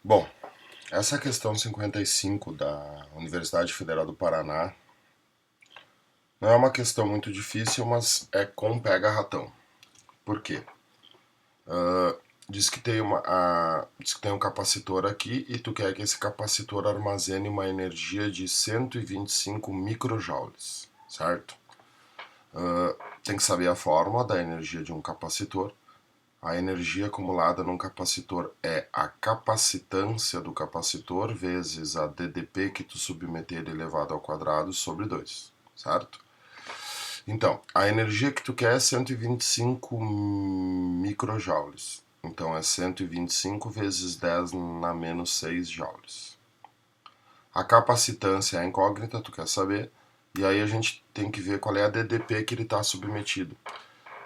Bom, essa questão 55 da Universidade Federal do Paraná não é uma questão muito difícil, mas é com pega-ratão. Por quê? Diz que tem um capacitor aqui e tu quer que esse capacitor armazene uma energia de 125 microjoules, certo? Tem que saber a fórmula da energia de um capacitor. A energia acumulada num capacitor é a capacitância do capacitor vezes a DDP que tu submeter elevado ao quadrado sobre 2, certo? Então, a energia que tu quer é 125 microjoules. Então é 125 vezes 10 na menos 6 joules. A capacitância é a incógnita, tu quer saber, e aí a gente tem que ver qual é a DDP que ele está submetido.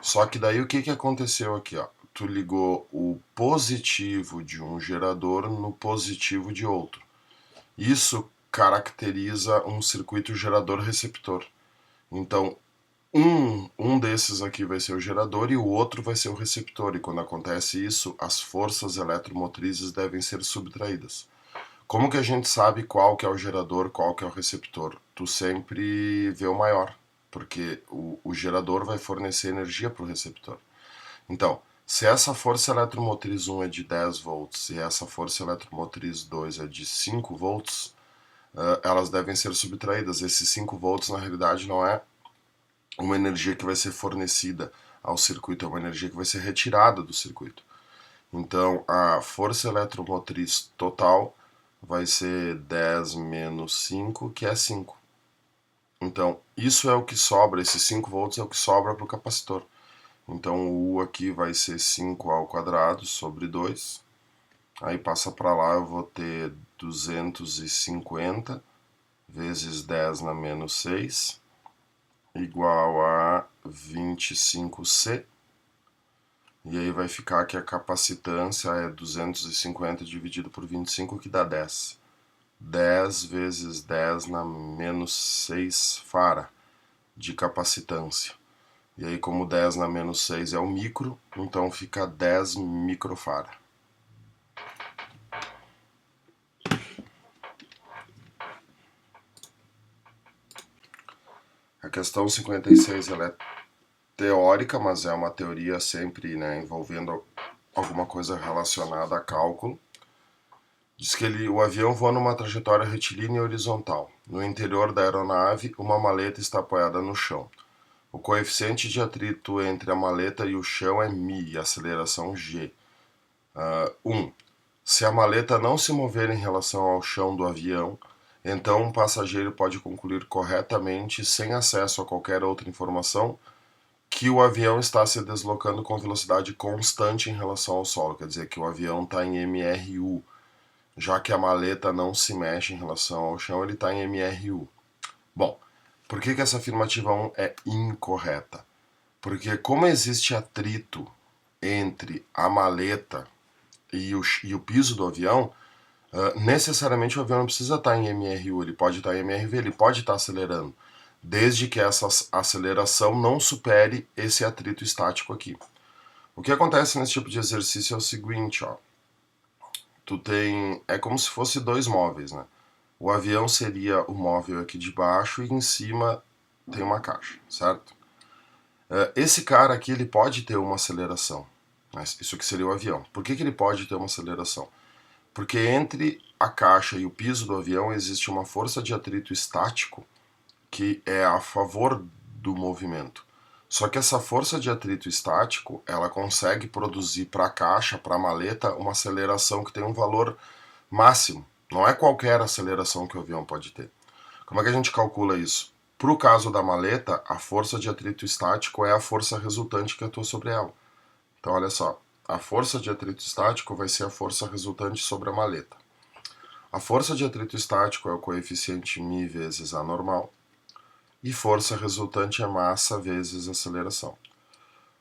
Só que daí o que aconteceu aqui, ó? Tu ligou o positivo de um gerador no positivo de outro. Isso caracteriza um circuito gerador-receptor. Então, um desses aqui vai ser o gerador e o outro vai ser o receptor. E quando acontece isso, as forças eletromotrizes devem ser subtraídas. Como que a gente sabe qual que é o gerador, qual que é o receptor? Tu sempre vê o maior, porque o gerador vai fornecer energia para o receptor. Então, se essa força eletromotriz 1 é de 10 volts e essa força eletromotriz 2 é de 5 volts, elas devem ser subtraídas. Esses 5 volts, na realidade, não é uma energia que vai ser fornecida ao circuito, é uma energia que vai ser retirada do circuito. Então, a força eletromotriz total vai ser 10 menos 5, que é 5. Então, isso é o que sobra, esses 5 volts é o que sobra para o capacitor. Então, o U aqui vai ser 5 ao quadrado sobre 2. Aí passa para lá, eu vou ter 250 vezes 10 na menos 6, igual a 25C. E aí vai ficar que a capacitância é 250 dividido por 25, que dá 10. 10 vezes 10 na menos 6 farad de capacitância. E aí, como 10 na menos 6 é o micro, então fica 10 microfarad. A questão 56 ela é teórica, mas é uma teoria sempre, né, envolvendo alguma coisa relacionada a cálculo. Diz que o avião voa numa trajetória retilínea e horizontal. No interior da aeronave, uma maleta está apoiada no chão. O coeficiente de atrito entre a maleta e o chão é μ e a aceleração g. 1. Se a maleta não se mover em relação ao chão do avião, então um passageiro pode concluir corretamente, sem acesso a qualquer outra informação, que o avião está se deslocando com velocidade constante em relação ao solo, quer dizer que o avião está em MRU, já que a maleta não se mexe em relação ao chão, ele está em MRU. Bom, por que essa afirmativa 1 é incorreta? Porque como existe atrito entre a maleta e o piso do avião, necessariamente o avião não precisa estar em MRU, ele pode estar em MRV, ele pode estar acelerando, desde que essa aceleração não supere esse atrito estático aqui. O que acontece nesse tipo de exercício é o seguinte, ó. É como se fosse dois móveis, né? O avião seria o móvel aqui de baixo e em cima tem uma caixa, certo? Esse cara aqui ele pode ter uma aceleração, mas isso aqui seria o avião. Por que ele pode ter uma aceleração? Porque entre a caixa e o piso do avião existe uma força de atrito estático que é a favor do movimento. Só que essa força de atrito estático, ela consegue produzir para a caixa, para a maleta, uma aceleração que tem um valor máximo. Não é qualquer aceleração que o avião pode ter. Como é que a gente calcula isso? Para o caso da maleta, a força de atrito estático é a força resultante que atua sobre ela. Então, olha só, a força de atrito estático vai ser a força resultante sobre a maleta. A força de atrito estático é o coeficiente μ vezes a normal, e força resultante é massa vezes aceleração.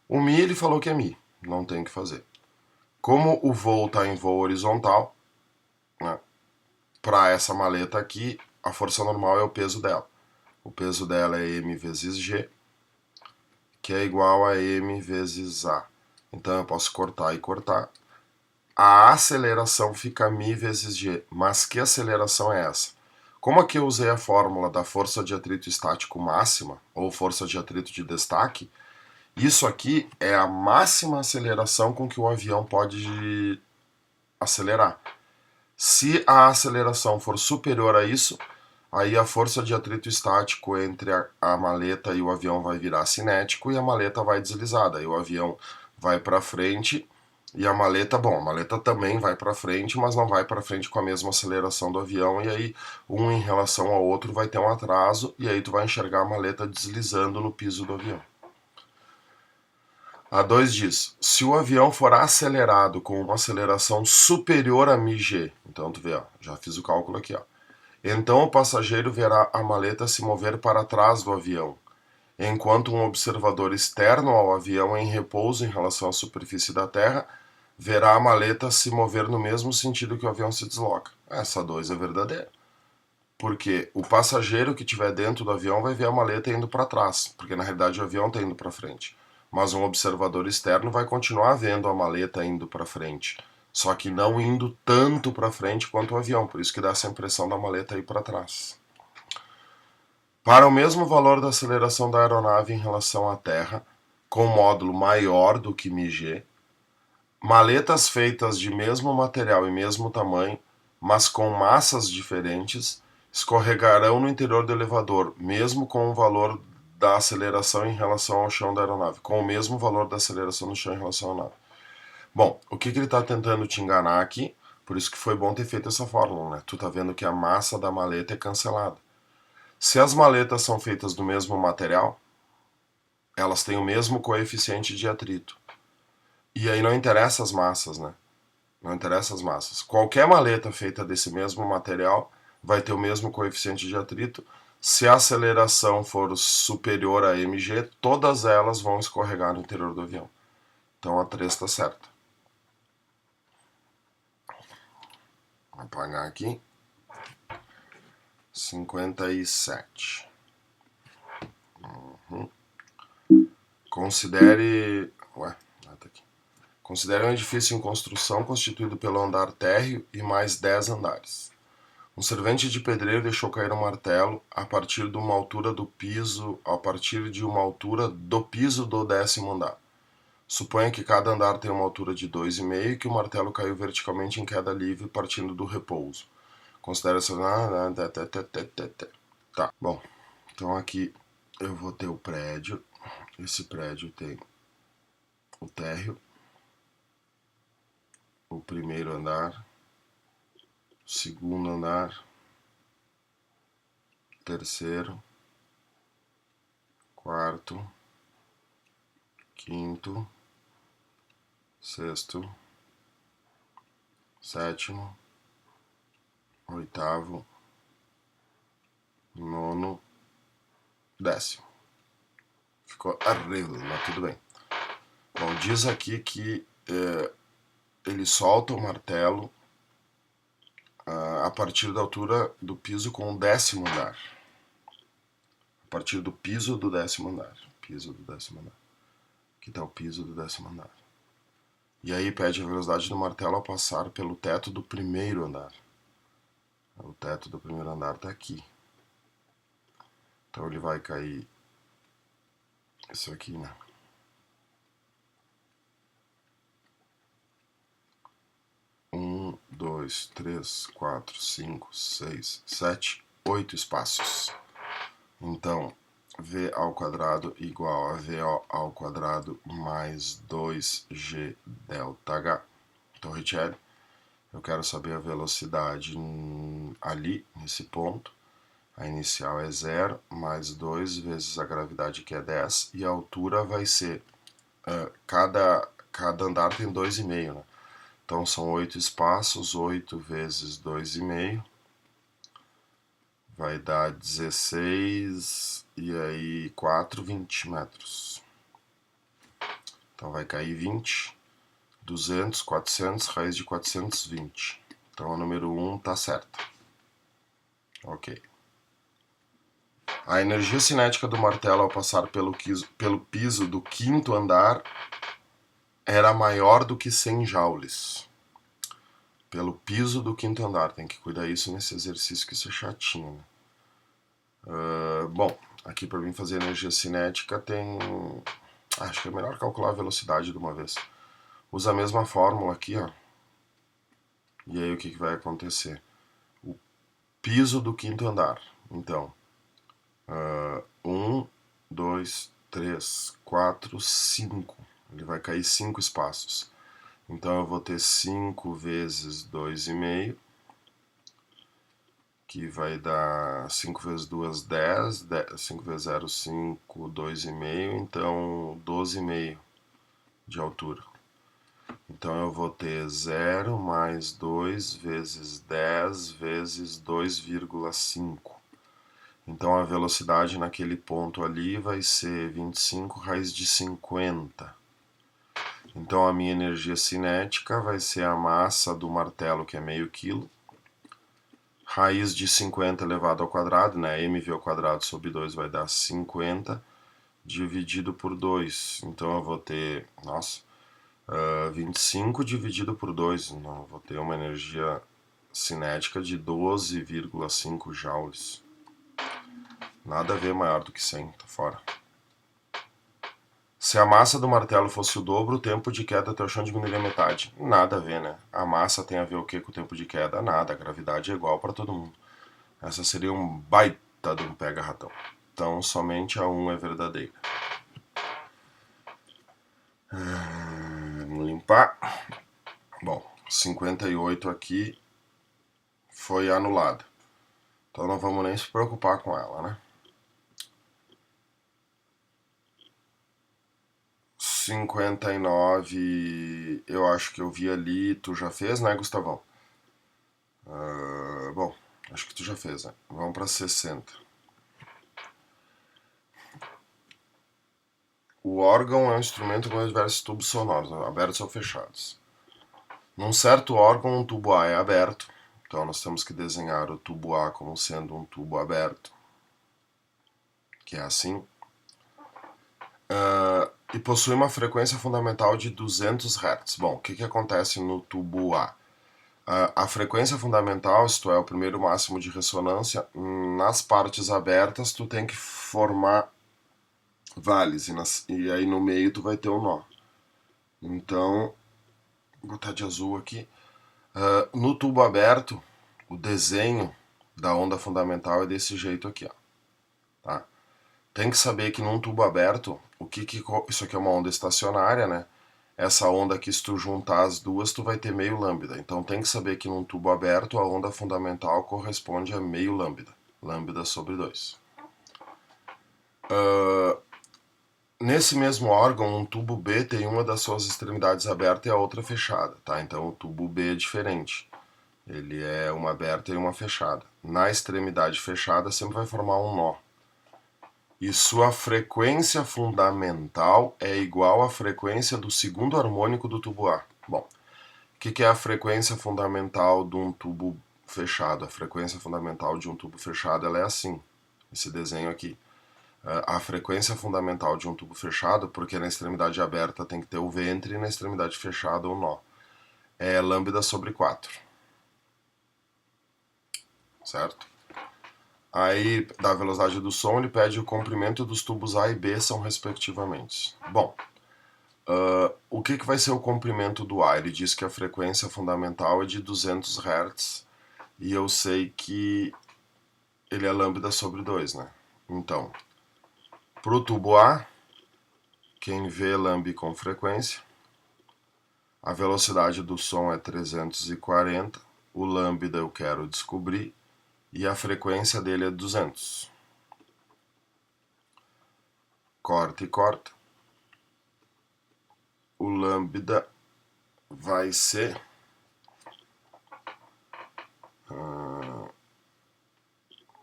O μ ele falou que é μ, não tem o que fazer. Como o voo está em voo horizontal, né, para essa maleta aqui, a força normal é o peso dela. O peso dela é m vezes g, que é igual a m vezes a. Então eu posso cortar e cortar. a aceleração fica μ vezes g. Mas que aceleração é essa? Como aqui eu usei a fórmula da força de atrito estático máxima, ou força de atrito de destaque, isso aqui é a máxima aceleração com que o avião pode acelerar. Se a aceleração for superior a isso, aí a força de atrito estático entre a maleta e o avião vai virar cinético e a maleta vai deslizar. Aí o avião vai para frente e a maleta também vai para frente, mas não vai para frente com a mesma aceleração do avião, e aí um em relação ao outro vai ter um atraso, e aí tu vai enxergar a maleta deslizando no piso do avião. A 2 diz, se o avião for acelerado com uma aceleração superior a μg, então tu vê, ó, já fiz o cálculo aqui, ó. Então o passageiro verá a maleta se mover para trás do avião, enquanto um observador externo ao avião em repouso em relação à superfície da Terra verá a maleta se mover no mesmo sentido que o avião se desloca. Essa 2 é verdadeira. Porque o passageiro que estiver dentro do avião vai ver a maleta indo para trás, porque na realidade o avião está indo para frente. Mas um observador externo vai continuar vendo a maleta indo para frente, só que não indo tanto para frente quanto o avião, por isso que dá essa impressão da maleta ir para trás. Para o mesmo valor da aceleração da aeronave em relação à Terra, com módulo maior do que μg, maletas feitas de mesmo material e mesmo tamanho, mas com massas diferentes, escorregarão no interior do elevador, mesmo com o valor da aceleração em relação ao chão da aeronave, com o mesmo valor da aceleração no chão em relação à aeronave. Bom, o que ele está tentando te enganar aqui? Por isso que foi bom ter feito essa fórmula, né? Tu tá vendo que a massa da maleta é cancelada. Se as maletas são feitas do mesmo material, elas têm o mesmo coeficiente de atrito. E aí não interessa as massas, né? Não interessa as massas. Qualquer maleta feita desse mesmo material vai ter o mesmo coeficiente de atrito. Se a aceleração for superior a mg, todas elas vão escorregar no interior do avião. Então a 3 está certa. Vou apagar aqui. 57. Considere... tá aqui. Considere um edifício em construção constituído pelo andar térreo e mais 10 andares. Um servente de pedreiro deixou cair um martelo a partir de uma altura do piso, do 10º andar. Suponha que cada andar tem uma altura de 2,5 e que o martelo caiu verticalmente em queda livre partindo do repouso. Considere essa... Tá, bom. Então aqui eu vou ter o prédio. Esse prédio tem o térreo, o primeiro andar, segundo andar, terceiro, quarto, quinto, sexto, sétimo, oitavo, nono, 10º. Ficou horrível, mas tudo bem. Bom, diz aqui que ele solta o martelo a partir da altura do piso com o 10º andar. A partir do piso do 10º andar. Piso do 10º andar. Aqui está o piso do 10º andar. E aí pede a velocidade do martelo ao passar pelo teto do primeiro andar. O teto do primeiro andar está aqui. Então ele vai cair isso aqui, né? 1, 2, 3, 4, 5, 6, 7, 8 espaços. Então, V ao quadrado igual a VO ao quadrado mais 2G delta H. Torricelli, eu quero saber a velocidade ali, nesse ponto. A inicial é 0, mais 2 vezes a gravidade, que é 10, e a altura vai ser, cada andar tem 2,5, né? Então são 8 espaços, 8 vezes 2,5, vai dar 16, e aí 4, 20 metros. Então vai cair 20, 200, 400, raiz de 420. Então o número 1 está certo. Ok. A energia cinética do martelo ao passar pelo piso do 5º andar era maior do que 100 joules. pelo piso do quinto andar. Tem que cuidar isso nesse exercício, que isso é chatinho, né? Bom, aqui para mim fazer energia cinética tem... Acho que é melhor calcular a velocidade de uma vez. Usa a mesma fórmula aqui, ó. E aí o que vai acontecer? O piso do quinto andar. Então, 1, 2, 3, 4, 5. Ele vai cair 5 espaços. Então eu vou ter 5 vezes 2,5, que vai dar 5 vezes 2, 10, 5 vezes 0, 5, 2,5, então 12,5 de altura. Então eu vou ter 0 mais 2 vezes 10 vezes 2,5. Então a velocidade naquele ponto ali vai ser 25 raiz de 50. Então a minha energia cinética vai ser a massa do martelo, que é meio quilo, raiz de 50 elevado ao quadrado, né? mv ao quadrado sobre 2 vai dar 50, dividido por 2. Então eu vou ter, 25 dividido por 2. Não, eu vou ter uma energia cinética de 12,5 joules. Nada a ver, maior do que 100, tá fora. Se a massa do martelo fosse o dobro, o tempo de queda até o chão diminuiria metade. Nada a ver, né? A massa tem a ver o que com o tempo de queda? Nada, a gravidade é igual para todo mundo. Essa seria um baita de um pega-ratão. Então, somente a 1 é verdadeira. Vamos limpar. Bom, 58 aqui foi anulada. Então não vamos nem se preocupar com ela, né? 59, eu acho que eu vi ali, tu já fez, né, Gustavão? Bom, acho que tu já fez, né? Vamos para 60. O órgão é um instrumento com diversos tubos sonoros, abertos ou fechados. Num certo órgão, um tubo A é aberto, então nós temos que desenhar o tubo A como sendo um tubo aberto, que é assim. E possui uma frequência fundamental de 200 Hz. Bom, o que acontece no tubo A? A frequência fundamental, isto é, o primeiro máximo de ressonância, nas partes abertas tu tem que formar vales, e aí no meio tu vai ter um nó. Então, vou botar de azul aqui. No tubo aberto, o desenho da onda fundamental é desse jeito aqui, ó. Tá? Tem que saber que num tubo aberto, isso aqui é uma onda estacionária, né? Essa onda aqui, se tu juntar as duas, tu vai ter meio lambda. Então tem que saber que num tubo aberto a onda fundamental corresponde a meio lambda. Lambda sobre 2. Nesse mesmo órgão, um tubo B tem uma das suas extremidades aberta e a outra fechada, tá? Então o tubo B é diferente. Ele é uma aberta e uma fechada. Na extremidade fechada sempre vai formar um nó. E sua frequência fundamental é igual à frequência do segundo harmônico do tubo A. Bom, o que é a frequência fundamental de um tubo fechado? A frequência fundamental de um tubo fechado ela é assim, esse desenho aqui. A frequência fundamental de um tubo fechado, porque na extremidade aberta tem que ter o ventre e na extremidade fechada o nó, é lambda sobre 4. Certo? Aí, da velocidade do som, ele pede o comprimento dos tubos A e B são respectivamente. Bom, o que vai ser o comprimento do A? Ele diz que a frequência fundamental é de 200 Hz e eu sei que ele é lambda sobre 2, né? Então, para o tubo A, quem vê lambe com frequência, a velocidade do som é 340, o lambda eu quero descobrir, e a frequência dele é 200. Corta e corta. O lambda vai ser...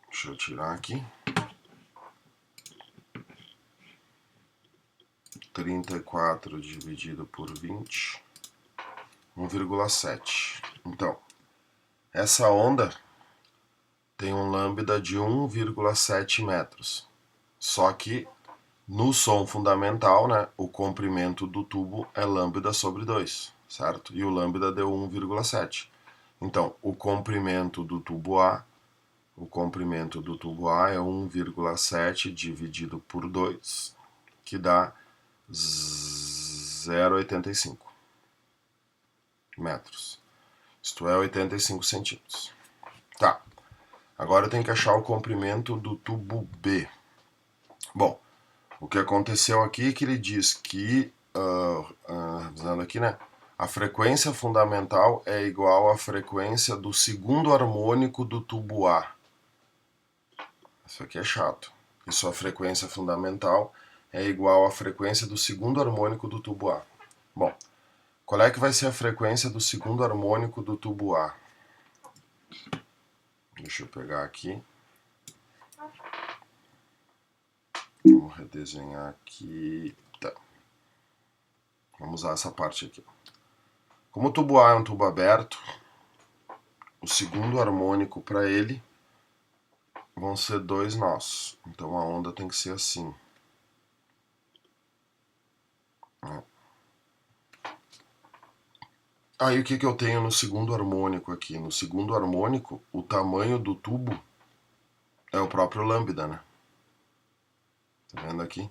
deixa eu tirar aqui. 34 dividido por 20, 1,7. Então, essa onda tem um lambda de 1,7 metros. Só que no som fundamental, né, o comprimento do tubo é lambda sobre 2, certo? E o lambda deu 1,7. Então, o comprimento do tubo A é 1,7 dividido por 2, que dá 0,85 metros. Isto é 85 centímetros. Tá. Agora eu tenho que achar o comprimento do tubo B. Bom, o que aconteceu aqui é que ele diz que, dizendo aqui, né? A frequência fundamental é igual à frequência do segundo harmônico do tubo A. Isso aqui é chato. Isso, a frequência fundamental é igual à frequência do segundo harmônico do tubo A. Bom, qual é que vai ser a frequência do segundo harmônico do tubo A? Deixa eu pegar aqui. Vamos redesenhar aqui. Tá. Vamos usar essa parte aqui. Como o tubo A é um tubo aberto, o segundo harmônico para ele vão ser 2 nós. Então a onda tem que ser assim. Aí o que eu tenho no segundo harmônico aqui? No segundo harmônico, o tamanho do tubo é o próprio lambda, né? Tá vendo aqui?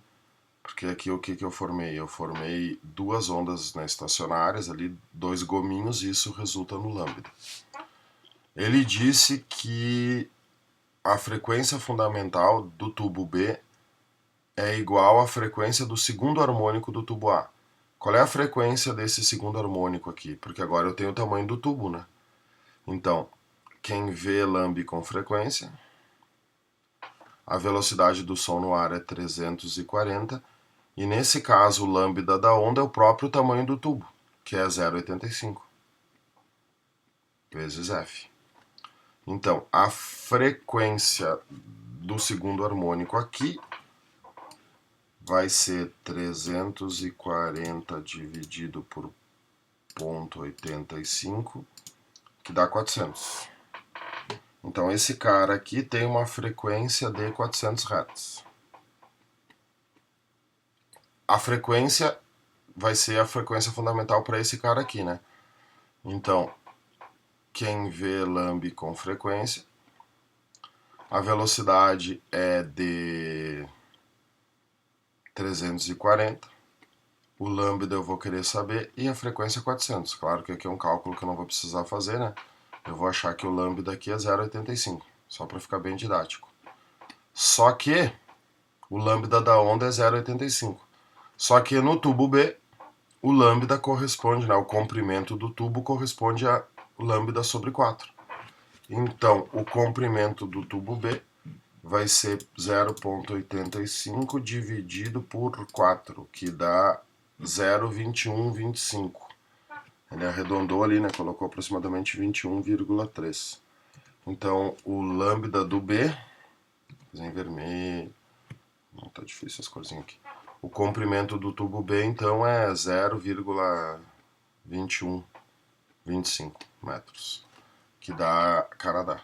Porque aqui o que eu formei? Eu formei 2 ondas, né, estacionárias ali, 2 gominhos, e isso resulta no lambda. Ele disse que a frequência fundamental do tubo B é igual à frequência do segundo harmônico do tubo A. Qual é a frequência desse segundo harmônico aqui? Porque agora eu tenho o tamanho do tubo, né? Então, quem vê lambe com frequência, a velocidade do som no ar é 340, e nesse caso o lambda da onda é o próprio tamanho do tubo, que é 0,85 vezes F. Então, a frequência do segundo harmônico aqui vai ser 340 dividido por 0,85, que dá 400. Então esse cara aqui tem uma frequência de 400 Hz. A frequência vai ser a frequência fundamental para esse cara aqui, né? Então, quem vê lambe com frequência, a velocidade é de 340, o lambda eu vou querer saber, e a frequência é 400. Claro que aqui é um cálculo que eu não vou precisar fazer, né? Eu vou achar que o lambda aqui é 0,85, só para ficar bem didático. Só que o lambda da onda é 0,85. Só que no tubo B, o lambda corresponde, né, o comprimento do tubo corresponde a lambda sobre 4. Então, o comprimento do tubo B vai ser 0,85 dividido por 4, que dá 0,2125. Ele arredondou ali, né, colocou aproximadamente 21,3. Então, o lambda do B, em vermelho, não tá difícil as corzinhas aqui. O comprimento do tubo B, então, é 0,2125 metros, que dá Canadá.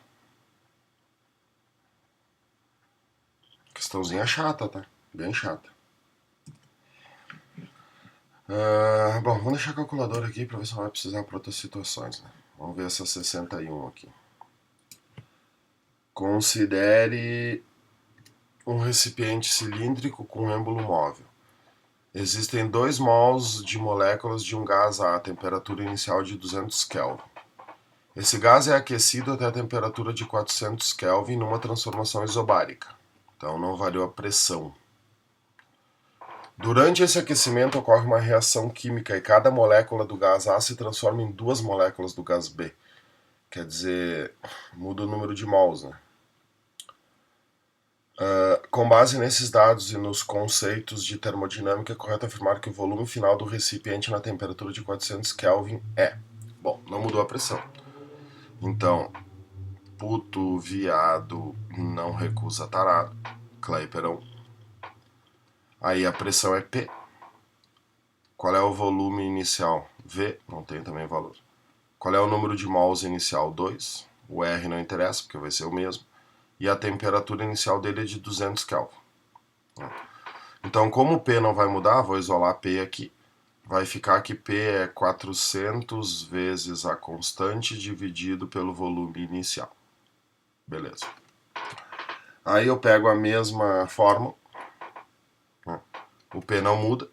Questãozinha chata, tá? Bem chata. Bom, vamos deixar a calculadora aqui para ver se não vai precisar para outras situações, né? Vamos ver essa 61 aqui. Considere um recipiente cilíndrico com êmbolo móvel. Existem 2 mols de moléculas de um gás A temperatura inicial de 200 Kelvin. Esse gás é aquecido até a temperatura de 400 Kelvin numa transformação isobárica. Então não variou a pressão. Durante esse aquecimento ocorre uma reação química e cada molécula do gás A se transforma em 2 moléculas do gás B. Quer dizer, muda o número de mols, né? Com base nesses dados e nos conceitos de termodinâmica, é correto afirmar que o volume final do recipiente na temperatura de 400 Kelvin é... Bom, não mudou a pressão. Então, puto, viado, não recusa tarado, Cleiperão. Aí a pressão é P. Qual é o volume inicial? V, não tem também valor. Qual é o número de mols inicial? 2. O R não interessa, porque vai ser o mesmo. E a temperatura inicial dele é de 200 Kelvin. Então, como o P não vai mudar, vou isolar P aqui. vai ficar que P é 400 vezes a constante dividido pelo volume inicial. Beleza. Aí eu pego a mesma fórmula, né? O P não muda.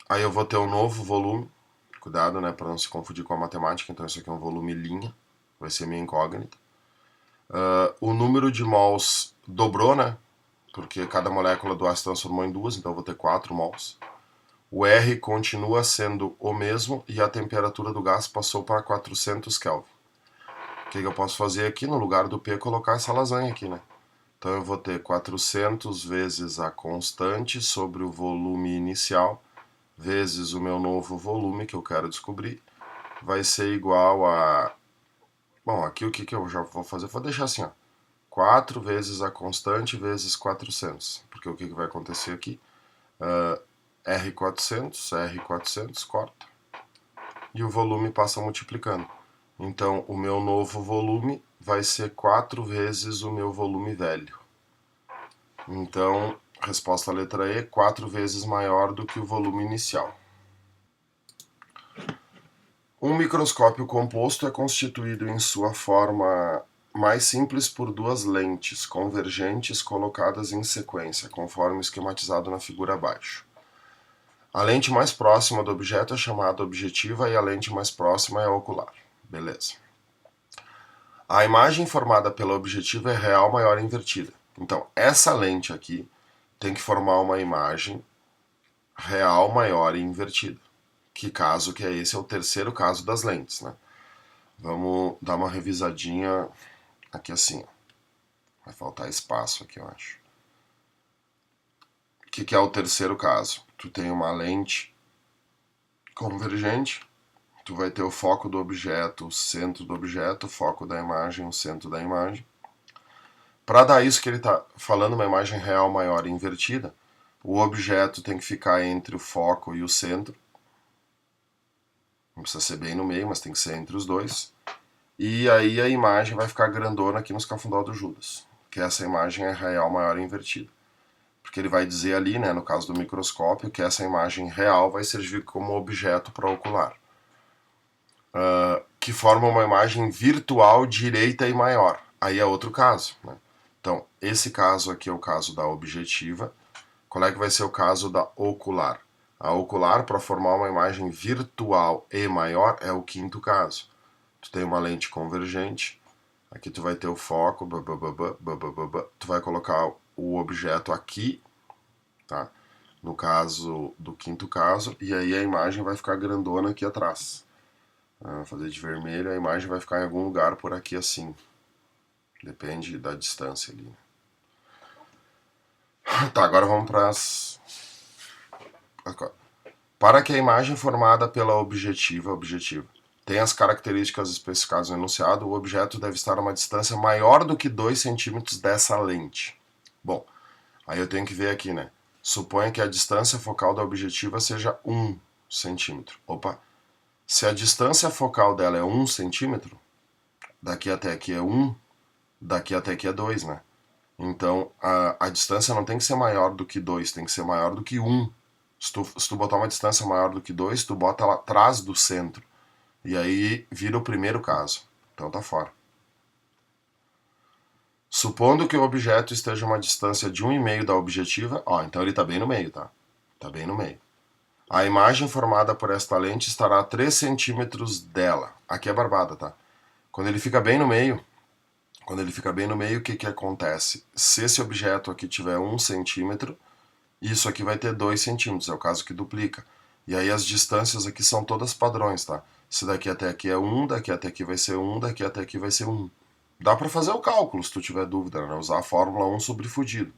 Aí eu vou ter um novo volume. Cuidado, né, para não se confundir com a matemática. Então isso aqui é um volume linha, vai ser minha incógnita. O número de mols dobrou, né? Porque cada molécula do ar se transformou em duas, então eu vou ter 4 mols. O R continua sendo o mesmo e a temperatura do gás passou para 400 Kelvin. O que eu posso fazer aqui? No lugar do P, colocar essa lasanha aqui, né? Então eu vou ter 400 vezes a constante sobre o volume inicial, vezes o meu novo volume que eu quero descobrir, vai ser igual a... Bom, aqui o que eu já vou fazer? Vou deixar assim, ó. 4 vezes a constante vezes 400. Porque o que vai acontecer aqui? R400, corta. E o volume passa multiplicando. Então, o meu novo volume vai ser 4 vezes o meu volume velho. Então, resposta à letra E, 4 vezes maior do que o volume inicial. Um microscópio composto é constituído em sua forma mais simples por duas lentes convergentes colocadas em sequência, conforme esquematizado na figura abaixo. A lente mais próxima do objeto é chamada objetiva e a lente mais próxima é a ocular. Beleza. A imagem formada pela objetiva é real maior invertida. Então, essa lente aqui tem que formar uma imagem real maior e invertida. Que caso que é esse? É o terceiro caso das lentes, né? Vamos dar uma revisadinha aqui assim. Ó. Vai faltar espaço aqui, eu acho. O que é o terceiro caso? Tu tem uma lente convergente, tu vai ter o foco do objeto, o centro do objeto, o foco da imagem, o centro da imagem. Para dar isso que ele está falando, uma imagem real maior e invertida, o objeto tem que ficar entre o foco e o centro. Não precisa ser bem no meio, mas tem que ser entre os dois. E aí a imagem vai ficar grandona aqui no escafundal do Judas, que essa imagem é real maior e invertida. Porque ele vai dizer ali, né, no caso do microscópio, que essa imagem real vai servir como objeto para ocular. Que forma uma imagem virtual direita e maior. Aí é outro caso. Né? Então, esse caso aqui é o caso da objetiva. Qual é que vai ser o caso da ocular? A ocular, para formar uma imagem virtual e maior, é o quinto caso. Tu tem uma lente convergente, aqui tu vai ter o foco, tu vai colocar o objeto aqui, tá? No caso do quinto caso, e aí a imagem vai ficar grandona aqui atrás. Vou fazer de vermelho, a imagem vai ficar em algum lugar por aqui assim. Depende da distância ali. Tá, agora vamos para as... Para que a imagem formada pela objetiva tenha as características especificadas no enunciado, o objeto deve estar a uma distância maior do que 2 centímetros dessa lente. Bom, aí eu tenho que ver aqui, né? Suponha que a distância focal da objetiva seja 1 centímetro. Opa! Se a distância focal dela é 1 centímetro, daqui até aqui é 1, daqui até aqui é 2, né? Então, a distância não tem que ser maior do que 2, tem que ser maior do que 1. Se tu botar uma distância maior do que 2, tu bota ela atrás do centro. E aí vira o primeiro caso. Então tá fora. Supondo que o objeto esteja a uma distância de 1,5 da objetiva, ó, então ele está bem no meio, tá? Está bem no meio. A imagem formada por esta lente estará a 3 centímetros dela. Aqui é barbada, tá? Quando ele fica bem no meio, o que acontece? Se esse objeto aqui tiver 1 centímetro, isso aqui vai ter 2 centímetros, é o caso que duplica. E aí as distâncias aqui são todas padrões, tá? Se daqui até aqui é 1, daqui até aqui vai ser 1, daqui até aqui vai ser 1. Dá para fazer o cálculo, se tu tiver dúvida, né? Usar a fórmula 1 sobre fudido.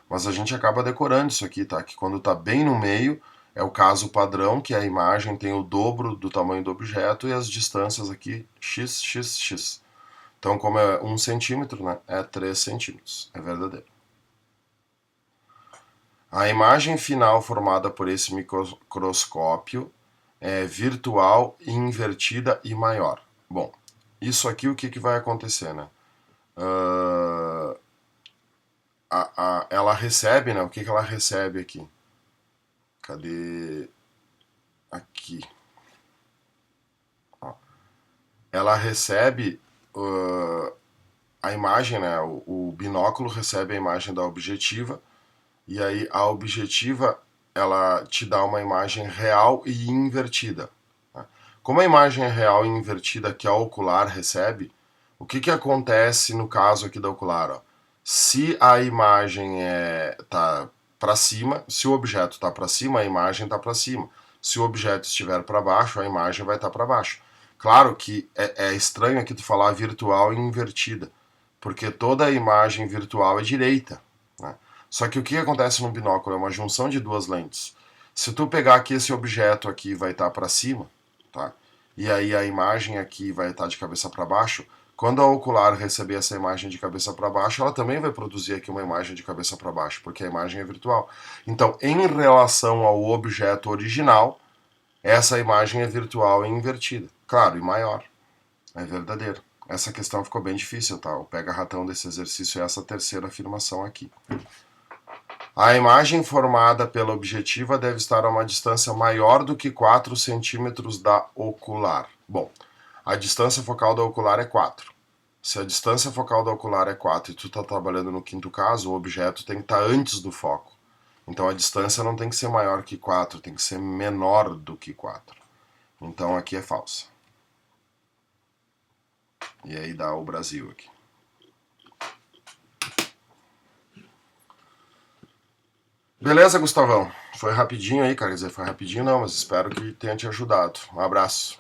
Mas a gente acaba decorando isso aqui, tá? Que quando tá bem no meio, é o caso padrão, que a imagem tem o dobro do tamanho do objeto e as distâncias aqui, x, x, x. Então, como é 1 centímetro, né? É 3 centímetros. É verdadeiro. A imagem final formada por esse microscópio é virtual, invertida e maior. Bom, isso aqui o que vai acontecer, né? Ela recebe, né? O que ela recebe aqui? Cadê? aqui, ó, ela recebe a imagem, né? O binóculo recebe a imagem da objetiva, e aí a objetiva ela te dá uma imagem real e invertida. Né? Como a imagem é real e invertida que a ocular recebe, o que, que acontece no caso aqui da ocular? Ó? Se a imagem tá para cima, se o objeto está para cima, a imagem está para cima. Se o objeto estiver para baixo, a imagem vai estar para baixo. Claro que é estranho aqui tu falar virtual e invertida, porque toda a imagem virtual é direita. Né? Só que o que acontece no binóculo é uma junção de duas lentes. Se tu pegar aqui esse objeto aqui vai estar para cima, tá? E aí a imagem aqui vai estar de cabeça para baixo. Quando a ocular receber essa imagem de cabeça para baixo, ela também vai produzir aqui uma imagem de cabeça para baixo, porque a imagem é virtual. Então, em relação ao objeto original, essa imagem é virtual e invertida. Claro, e maior. É verdadeiro. Essa questão ficou bem difícil, tá? O pega-ratão desse exercício é essa terceira afirmação aqui. A imagem formada pela objetiva deve estar a uma distância maior do que 4 centímetros da ocular. Bom, a distância focal da ocular é 4. Se a distância focal da ocular é 4 e tu está trabalhando no quinto caso, o objeto tem que estar antes do foco. Então a distância não tem que ser maior que 4, tem que ser menor do que 4. Então aqui é falsa. E aí dá o Brasil aqui. Beleza, Gustavão? Foi rapidinho aí, cara. Quer dizer, foi rapidinho não, mas espero que tenha te ajudado. Um abraço.